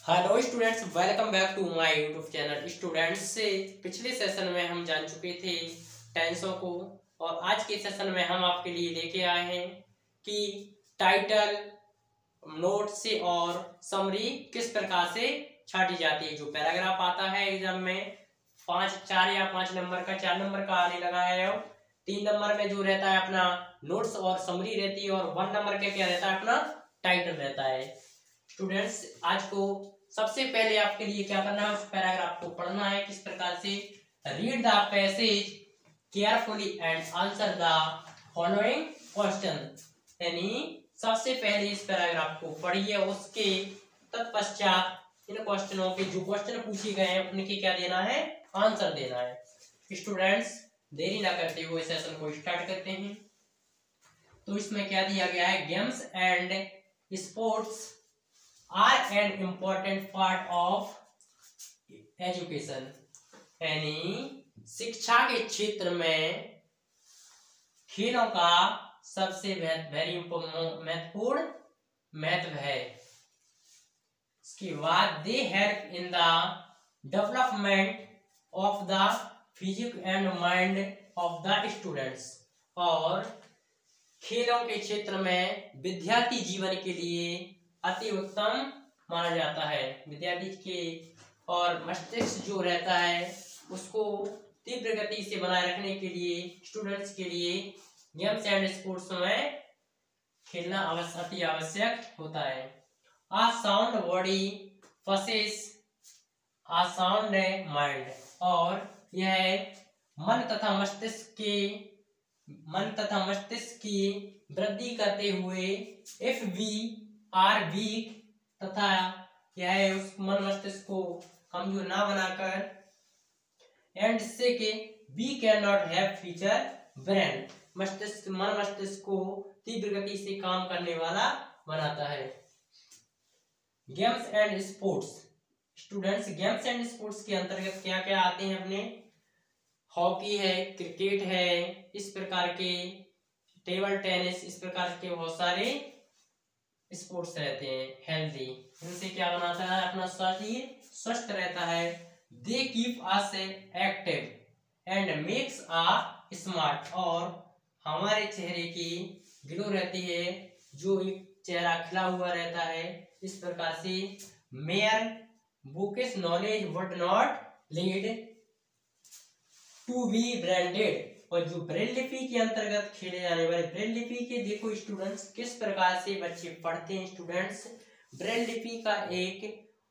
Hello students, welcome back to my YouTube channel. Students से पिछले session में हम जान चुके थे टेंसों को, और आज के सेशन में हम आपके लिए लेके आए हैं कि टाइटल, नोट से और समरी किस प्रकार से छाटी जाती है। जो पैराग्राफ आता है एग्जाम में 4 या 5 नंबर का, 4 नंबर का आने लगा है, और 3 नंबर में जो रहता है अपना नोट्स और समरी रहती है, और 1 नंबर का क्या रहता है अपना टाइटल रहता है। स्टूडेंट्स, आज को सबसे पहले आपके लिए क्या करना है, उस पैराग्राफ को पढ़ना है किस प्रकार से। Read the passage carefully and answer the following question. यानी सबसे पहले इस पैराग्राफ को पढ़िए, उसके तत्पश्चात इन क्वेश्चनों के जो क्वेश्चन पूछे गए हैं उनके क्या देना है, आंसर देना है। स्टूडेंट्स, देरी ना करते हुए सेशन को स्टार्ट करते हैं। तो इसमें क्या दिया गया है, games and sports are an important part of education. यानी शिक्षा के क्षेत्र में खेलों का सबसे वेरी महत्वपूर्ण महत्व है। इसके बाद they help in the development of the physique and mind of the students. और खेलों के क्षेत्र में विद्यार्थी जीवन के लिए अति उत्तम माना जाता है। विद्यार्थी के और मस्तिष्क जो रहता है उसको तीव्र गति से बनाए रखने के लिए स्टूडेंट्स के लिए गेम्स एंड स्पोर्ट्स में खेलना अति आवश्यक होता है। आ साउंड बॉडी पसेस आ साउंड माइंड। और यह मन तथा मस्तिष्क की वृद्धि करते हुए इफ वी आर वीक, तथा यह उस मन मस्तिष्क को कमजोर ना बनाकर, एंड से के we can not have future brain, मन मस्तिष्क को तीव्र गति से काम करने वाला बनाता है। Games and sports. Students, games and sports के अंतर्गत क्या क्या आते हैं अपने, हॉकी है, क्रिकेट है, इस प्रकार के टेबल टेनिस, इस प्रकार के बहुत सारे स्पोर्ट्स रहते हैं हेल्दी। इनसे क्या बनाता है, अपना शरीर स्वस्थ रहता है। They keep us active and makes a smart. और हमारे चेहरे की ग्लो रहती है, जो एक चेहरा खिला हुआ रहता है। इस प्रकार से mere bookish knowledge would not lead to be branded. और जो ब्रेल लिपि के अंतर्गत खेले जाने वाले ब्रेल लिपि के, देखो स्टूडेंट्स किस प्रकार से बच्चे पढ़ते हैं। स्टूडेंट्स, ब्रेल लिपि का एक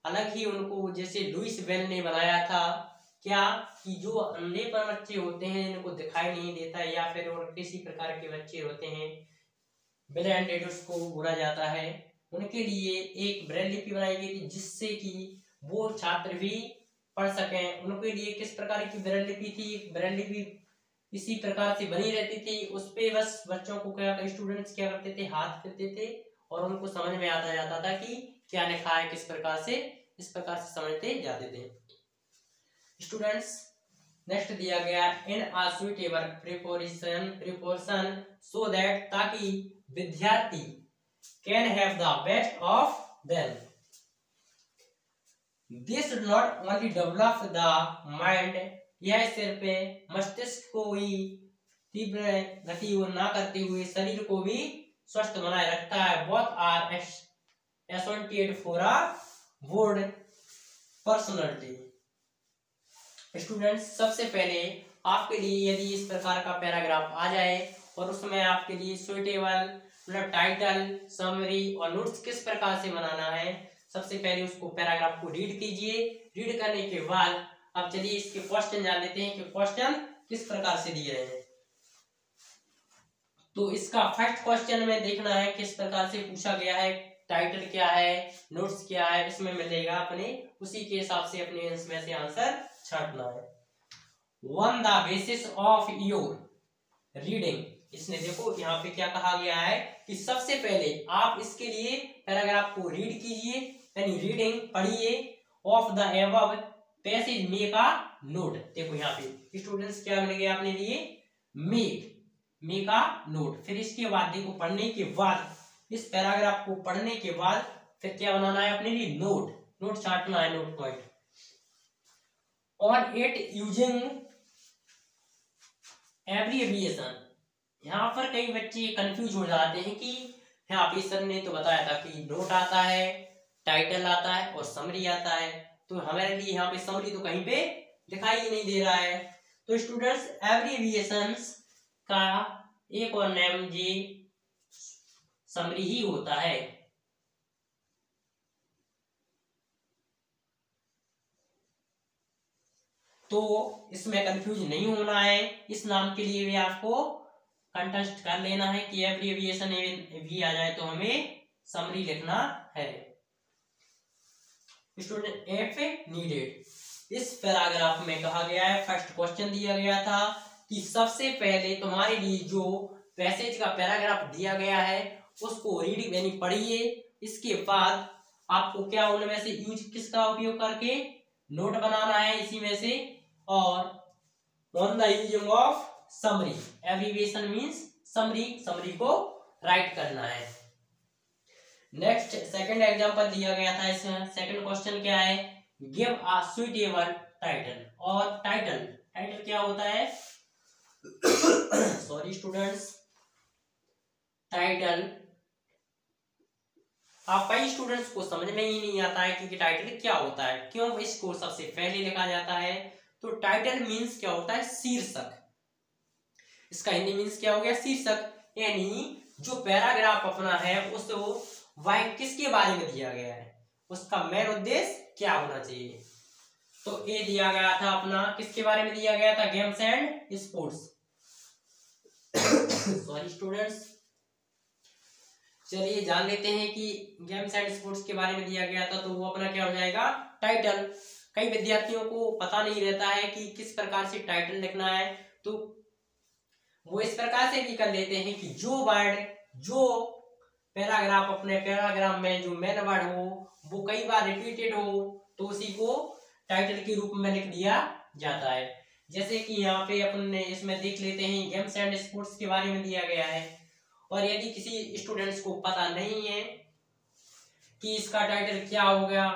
अलग ही उनको, जैसे लुइस बेल ने बनाया था क्या, कि जो अंधेपन बच्चे होते हैं, इनको दिखाई नहीं देता, या फिर और किसी प्रकार के बच्चे होते हैं ब्रांडेड उसको बोला जाता है, उनके लिए एक ब्रेल लिपि बनाई गई थी, जिससे कि वो छात्र भी पढ़ सकें। उनके लिए किस प्रकार की ब्रेल लिपि थी, ब्रेल लिपि इसी प्रकार से बनी रहती थी। उस पे बस बच्चों को स्टूडेंट्स क्या करते थे, हाथ फेरते थे, और उनको समझ में आता जाता था कि क्या लिखा है, किस प्रकार से, इस प्रकार से समझते जाते थे। स्टूडेंट्स, नेक्स्ट दिया गया इन आ सुइटेबल प्रिपरेशन सो दैट, ताकि विद्यार्थी can have the best of them. This should not only develop the mind. यह सिर्फ मस्तिष्क को ही तीव्र गति ना करते हुए शरीर को भी स्वस्थ बनाए रखता है। Both are associated for a good personality. Students, सबसे पहले आपके लिए यदि इस प्रकार का पैराग्राफ आ जाए और उसमें आपके लिए सुइटेबल मतलब टाइटल, समरी और नोट्स किस प्रकार से बनाना है, सबसे पहले उसको पैराग्राफ को रीड कीजिए। रीड करने के बाद अब चलिए इसके क्वेश्चन जान लेते हैं कि क्वेश्चन किस प्रकार से दिए हैं। तो इसका फर्स्ट क्वेश्चन में देखना है किस प्रकार से पूछा गया है, टाइटल क्या है, नोट्स क्या है, इसमें मिलेगा अपने, उसी के हिसाब से अपने इसमें से आंसर छांटना है। One the basis of your reading. इसने देखो यहाँ पे क्या कहा गया है कि सबसे पहले आप इसके लिए पैराग्राफ को रीड कीजिए, यानी रीडिंग पढ़िए। Of the above passage make a note. देखो यहाँ पे स्टूडेंट्स क्या मिल गया अपने लिए, मेक अ नोट। फिर इसके बाद देखो, पढ़ने के बाद, इस पैराग्राफ को पढ़ने के बाद फिर क्या बनाना है अपने लिए, नोट। नोट छाटना है, note point on it using abbreviation. यहाँ पर कई बच्चे कंफ्यूज हो जाते हैं कि यहाँ पे सर ने तो बताया था कि नोट आता है, टाइटल आता है और समरी आता है, तो हमारे लिए यहाँ पे समरी तो कहीं पे दिखाई ही नहीं दे रहा है। तो स्टूडेंट्स एब्रिविएशंस का एक और नेम ये समरी ही होता है। तो इसमें कंफ्यूज नहीं होना है, इस नाम के लिए भी आपको कंटेस्ट कर लेना है कि एब्रिविएशन भी आ जाए तो हमें समरी लिखना है। स्टूडेंट एफ नीडेड, इस पैराग्राफ में कहा गया है, फर्स्ट क्वेश्चन दिया गया था कि सबसे पहले तुम्हारे लिए जो पैसेज का पैराग्राफ दिया गया है उसको रीडिंग यानी पढ़िए, इसके बाद आपको क्या उनमें से यूज किसका उपयोग करके नोट बनाना है इसी में से, और on the using of summary, abbreviation means summary, summary को राइट करना है। नेक्स्ट सेकंड एग्जांपल दिया गया था, इसमें सेकंड क्वेश्चन क्या है, गिव अ सुइटेबल टाइटल, और टाइटल टाइटल क्या होता है सॉरी स्टूडेंट्स, टाइटल आप कई स्टूडेंट्स को समझ में ही नहीं आता है कि टाइटल क्या होता है, क्यों इसको सबसे पहले लिखा जाता है। तो टाइटल मींस क्या होता है, शीर्षक, इसका हिंदी मींस क्या हो गया, शीर्षक, यानी जो पैराग्राफ अपना है उसको वह किसके बारे में दिया गया है, उसका मेन उद्देश्य क्या होना चाहिए। तो ये दिया गया था अपना, किसके बारे में दिया गया था, games and sports sorry students. चलिए जान लेते हैं कि गेम्स एंड स्पोर्ट्स के बारे में दिया गया था, तो वो अपना क्या हो जाएगा, टाइटल। कई विद्यार्थियों को पता नहीं रहता है कि किस प्रकार से टाइटल लिखना है, तो वो इस प्रकार से भी कर लेते हैं कि जो वर्ड, जो पैराग्राफ, अपने पैराग्राफ में जो मेन वर्ड हो वो कई बार रिपीटेड हो तो उसी को टाइटल के रूप में लिख दिया जाता है। जैसे कि यहाँ पे अपन ने इसमें देख लेते हैं, गेम्स एंड स्पोर्ट्स के बारे में दिया गया है, और यदि किसी स्टूडेंट्स को पता नहीं है कि इसका टाइटल क्या होगा,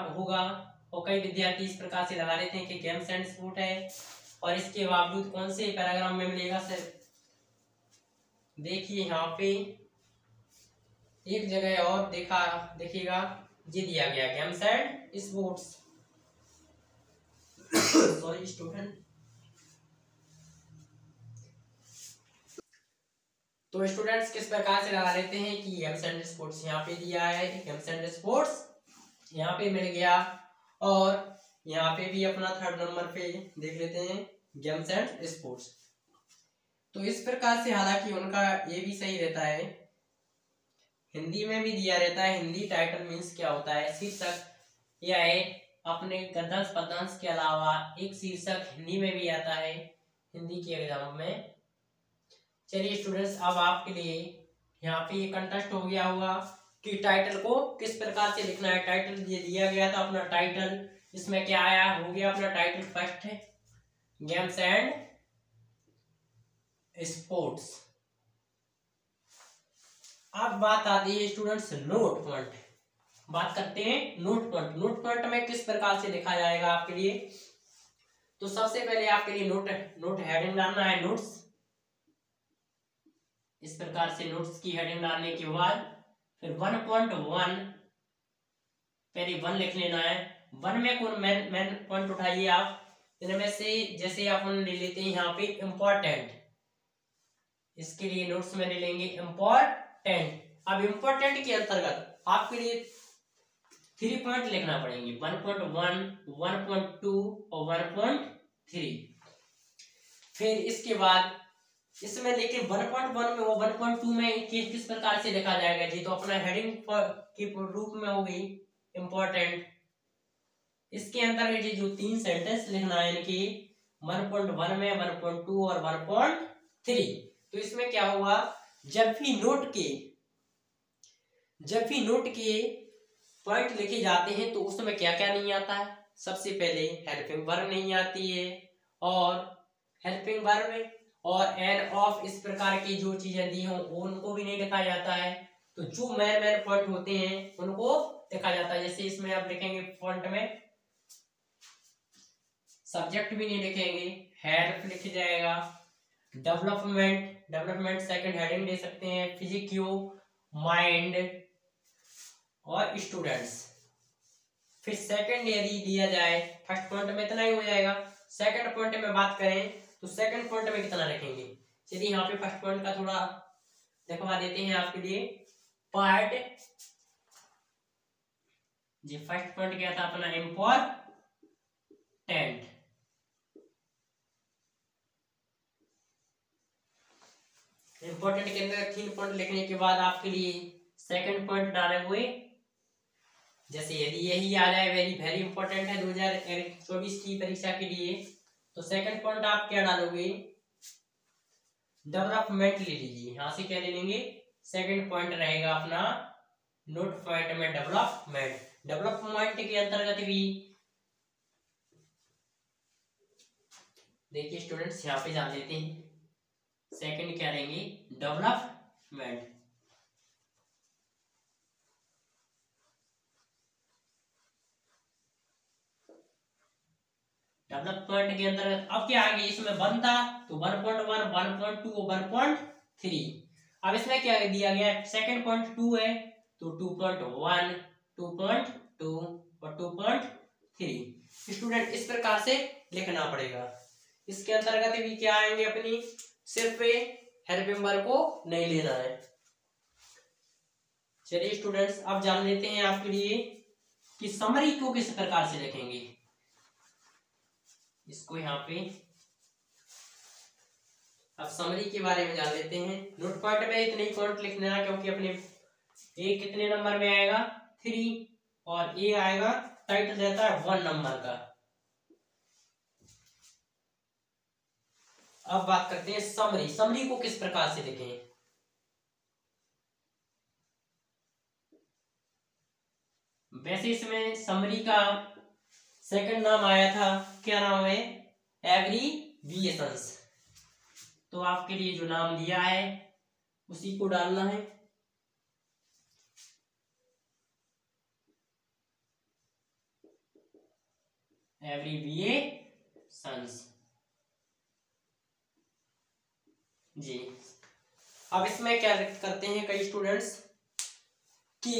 और कई विद्यार्थी इस प्रकार से लगा लेते हैं कि गेम्स एंड स्पोर्ट है, और इसके बावजूद कौन से पैराग्राफ में मिलेगा सर, देखिए यहाँ पे एक जगह और देखिएगा, ये दिया गया games and sports sorry student. तो स्टूडेंट्स किस प्रकार से लगा लेते हैं कि गेम्स एंड स्पोर्ट्स यहाँ पे दिया है, गेम्स एंड स्पोर्ट्स यहाँ पे मिल गया, और यहाँ पे भी अपना थर्ड नंबर पे देख लेते हैं गेम्स एंड स्पोर्ट्स। तो इस प्रकार से हालांकि उनका ये भी सही रहता है, हिंदी में भी दिया रहता है, हिंदी टाइटल मीन्स क्या होता है, शीर्षक, यह है अपने गद्यांश पद्यांश के अलावा एक शीर्षक हिंदी में भी आता है हिंदी के एग्जाम में। चलिए स्टूडेंट्स, अब आपके लिए यहाँ पे ये कंटेस्ट हो गया होगा कि टाइटल को किस प्रकार से लिखना है। टाइटल ये दिया गया था अपना टाइटल, इसमें क्या आया, हो गया अपना टाइटल फर्स्ट है गेम्स एंड स्पोर्ट्स। अब बात आती है स्टूडेंट्स नोट पॉइंट, बात करते हैं नोट पॉइंट। नोट पॉइंट में किस प्रकार से लिखा जाएगा आपके लिए, तो सबसे पहले आपके लिए नोट हेडिंग डालना है, नोट्स, इस प्रकार से नोट्स की हेडिंग डालने के बाद फिर 1.1 पहले 1 लिख लेना है। 1 में कौन मेन पॉइंट उठाइए आप, इनमें से जैसे अपन ले लेते हैं यहाँ पे इम्पोर्टेंट, इसके लिए नोट्स में ले लेंगे इम्पोर्टेंट। अब इम्पोर्टेंट के अंतर्गत आपके लिए 3 पॉइंट लिखना पड़ेंगे, 1.1, 1.2 और 1.3। फिर इसके बाद इसमें लेकिन 1.1 में और 1.2 में किस प्रकार से लिखा जाएगा, जी तो अपना हेडिंग के रूप में हो गई इम्पोर्टेंट। इसके अंतर्गत जो 3 सेंटेंस लिखना है इनकी 1.1 में, 1.2 और 1.3। तो इसमें क्या होगा, जब भी नोट के पॉइंट लिखे जाते हैं तो उसमें क्या क्या नहीं आता है, सबसे पहले हेल्पिंग वर्ब नहीं आती है, और हेल्पिंग वर्ब और एंड ऑफ इस प्रकार की जो चीजें दी हों उनको भी नहीं लिखा जाता है। तो जो मेन पॉइंट होते हैं उनको लिखा जाता है। जैसे इसमें आप लिखेंगे फॉन्ट में, सब्जेक्ट भी नहीं लिखेंगे, हेल्प लिख जाएगा, डेवलपमेंट सेकंड हेडिंग दे सकते हैं, फिजिक्यू, माइंड और स्टूडेंट्स। फिर सेकंड यदि दिया जाए, फर्स्ट पॉइंट में इतना ही हो जाएगा। सेकंड पॉइंट में बात करें तो सेकंड पॉइंट में कितना रखेंगे, चलिए यहाँ पे फर्स्ट पॉइंट का थोड़ा लिखवा देते हैं आपके लिए। पार्ट जी, फर्स्ट पॉइंट क्या था अपना, इम्पोर्टेंट। इंपॉर्टेंट के अंदर 3 पॉइंट लिखने के बाद आपके लिए सेकंड पॉइंट डाले हुए, जैसे यदि यही आ जाए वेरी इंपॉर्टेंट है 2024 की परीक्षा के लिए, तो सेकंड पॉइंट आप क्या डालोगे, डेवलपमेंट ले लीजिए। यहां से क्या ले लेंगे, सेकंड पॉइंट रहेगा अपना नोट पॉइंट में डेवलपमेंट के अंतर्गत भी देखिए स्टूडेंट्स, यहाँ पे जान लेते हैं सेकंड क्या लेंगे, डेवलपमेंट। डेवलपमेंट के अंतर्गत अब क्या आगे, इसमें 1 था तो 1.1, 1.2 और 1.3। अब इसमें क्या दिया गया, सेकंड पॉइंट 2 है तो 2.1, 2.2 और 2.3। स्टूडेंट इस प्रकार से लिखना पड़ेगा। इसके अंतर्गत भी क्या आएंगे अपनी, सिर्फ हेल्प मेंबर को नहीं लेना है। चलिए स्टूडेंट्स अब जान लेते हैं आपके लिए कि समरी को किस प्रकार से लिखेंगे। इसको यहाँ पे अब समरी के बारे में जान लेते हैं। नोट पॉइंट में इतने ही पॉइंट लिखना है, क्योंकि अपने ए कितने नंबर में आएगा, 3, और ए आएगा, टाइटल रहता है 1 नंबर का। अब बात करते हैं समरी को किस प्रकार से लिखें। वैसे इसमें समरी का सेकंड नाम आया था, क्या नाम है, एब्रीविएशंस। तो आपके लिए जो नाम दिया है उसी को डालना है। एब्रीविएशंस जी। अब इसमें क्या करते हैं कई स्टूडेंट्स कि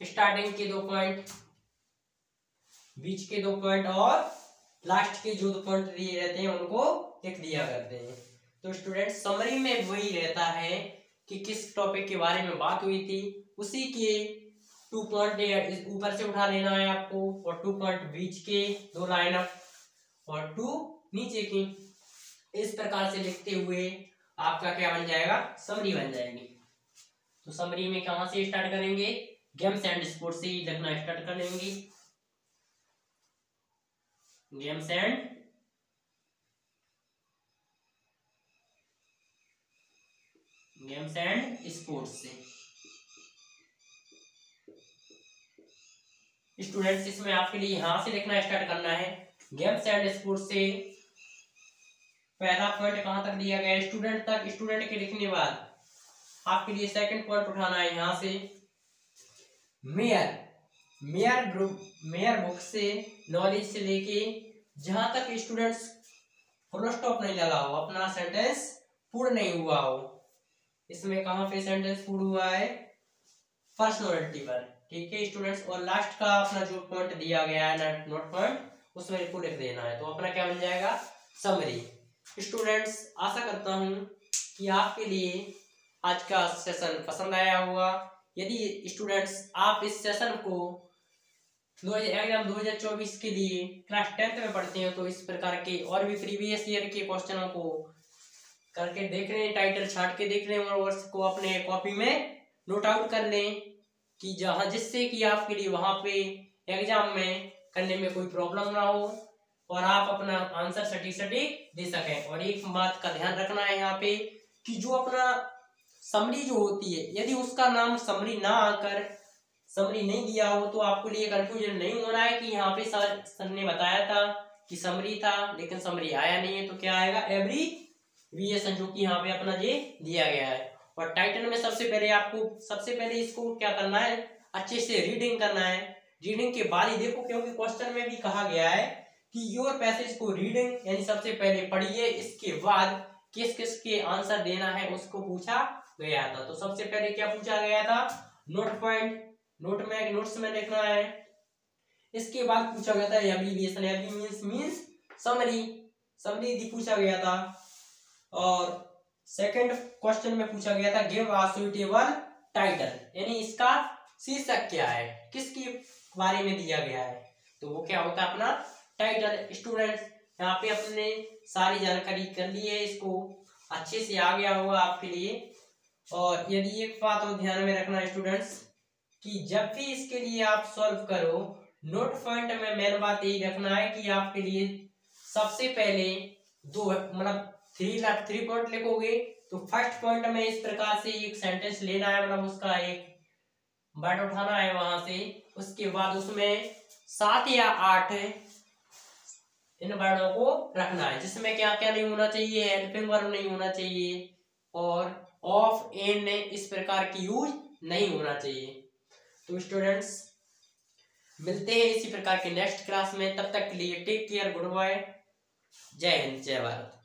स्टार्टिंग के 2 पॉइंट, बीच के 2 पॉइंट और लास्ट के जो 2 पॉइंट दिए रहते हैं उनको लिख दिया करते हैं। तो स्टूडेंट समरी में वही रहता है कि किस टॉपिक के बारे में बात हुई थी, उसी के 2 पॉइंट ऊपर से उठा लेना है आपको, और 2 पॉइंट बीच के 2 लाइन और 2 नीचे की। इस प्रकार से लिखते हुए आपका क्या बन जाएगा, समरी बन जाएगी। तो समरी में कहां से स्टार्ट करेंगे, गेम्स एंड स्पोर्ट्स से लिखना स्टार्ट कर लेंगे। गेम्स एंड स्पोर्ट्स से। स्टूडेंट्स इसमें आपके लिए यहां से लिखना स्टार्ट करना है। गेम्स एंड स्पोर्ट्स से पहला पॉइंट कहां तक दिया गया है, स्टूडेंट तक। स्टूडेंट के लिखने बाद आपके लिए सेकंड पॉइंट उठाना है यहां से, मेयर बुक से, नॉलेज से लेके जहां तक स्टूडेंट्स फुल स्टॉप नहीं लगा हो, अपना सेंटेंस पूर्ण नहीं हुआ हो। इसमें कहां पे सेंटेंस पूर्ण हुआ है, पर्सनालिटी पर, ठीक है स्टूडेंट्स। और लास्ट का अपना जो पॉइंट दिया गया है नोट पॉइंट, उसमें इनको लिख देना है। तो अपना क्या बन जाएगा, समरी। स्टूडेंट्स आशा करता हूं कि आपके लिए आज का सेशन पसंद आया होगा। यदि स्टूडेंट्स आप इस सेशन को एग्जाम 2024 के लिए क्लास 10th में पढ़ते हैं, तो इस प्रकार के और भी प्रीवियस ईयर के क्वेश्चनों को करके देख लें, टाइटल छांट के देख लें और उसको अपने कॉपी में नोट आउट कर लें, कि जहां जिससे कि आपके लिए वहां पे एग्जाम में करने में कोई प्रॉब्लम ना हो और आप अपना आंसर सटीक दे सकें। और एक बात का ध्यान रखना है यहाँ पे कि जो अपना समरी जो होती है, यदि उसका नाम समरी ना आकर समरी नहीं दिया हो तो आपको लिए कंफ्यूजन नहीं होना है कि यहाँ पे सर ने बताया था कि समरी था लेकिन समरी आया नहीं है, तो क्या आएगा, एब्रीविएशन, जो कि यहाँ पे अपना ये दिया गया है। और टाइटल में सबसे पहले इसको क्या करना है, अच्छे से रीडिंग करना है। रीडिंग के बाद ही देखो, क्योंकि क्वेश्चन में भी कहा गया है कि योर पैसेज को रीडिंग यानी सबसे पहले पढ़िए, इसके बाद किस किस के आंसर देना है उसको पूछा गया था। तो सबसे पहले क्या पूछा गया था, नोट पॉइंट, नोट्स में लिखना है। इसके बाद पूछा गया था एब्रीविएशन, मींस समरी पूछा गया था। और सेकंड क्वेश्चन में पूछा गया था गिव अ सुइटेबल टाइटल, यानी इसका शीर्षक क्या है, किसके बारे में दिया गया है। तो वो क्या होता है, अपना टाइटल। स्टूडेंट्स यहाँ पे अपने सारी जानकारी कर ली है, इसको अच्छे से आ गया होगा आपके लिए। और यदि एक बात और ध्यान में रखना स्टूडेंट्स कि जब भी इसके लिए आप सॉल्व करो, नोट पॉइंट में मेन बात यही रखना है कि आपके लिए सबसे पहले दो मतलब थ्री पॉइंट लिखोगे तो फर्स्ट पॉइंट में इस प्रकार से एक सेंटेंस लेना है, मतलब उसका एक वर्ड उठाना है वहां से। उसके बाद उसमें 7 या 8 इन वर्डों को रखना है, जिसमें क्या क्या नहीं होना चाहिए, हेल्पिंग वर्ब नहीं होना चाहिए और ऑफ, एन इस प्रकार की यूज नहीं होना चाहिए। तो स्टूडेंट्स मिलते हैं इसी प्रकार के नेक्स्ट क्लास में, तब तक के लिए टेक केयर, गुड बाय, जय हिंद, जय भारत।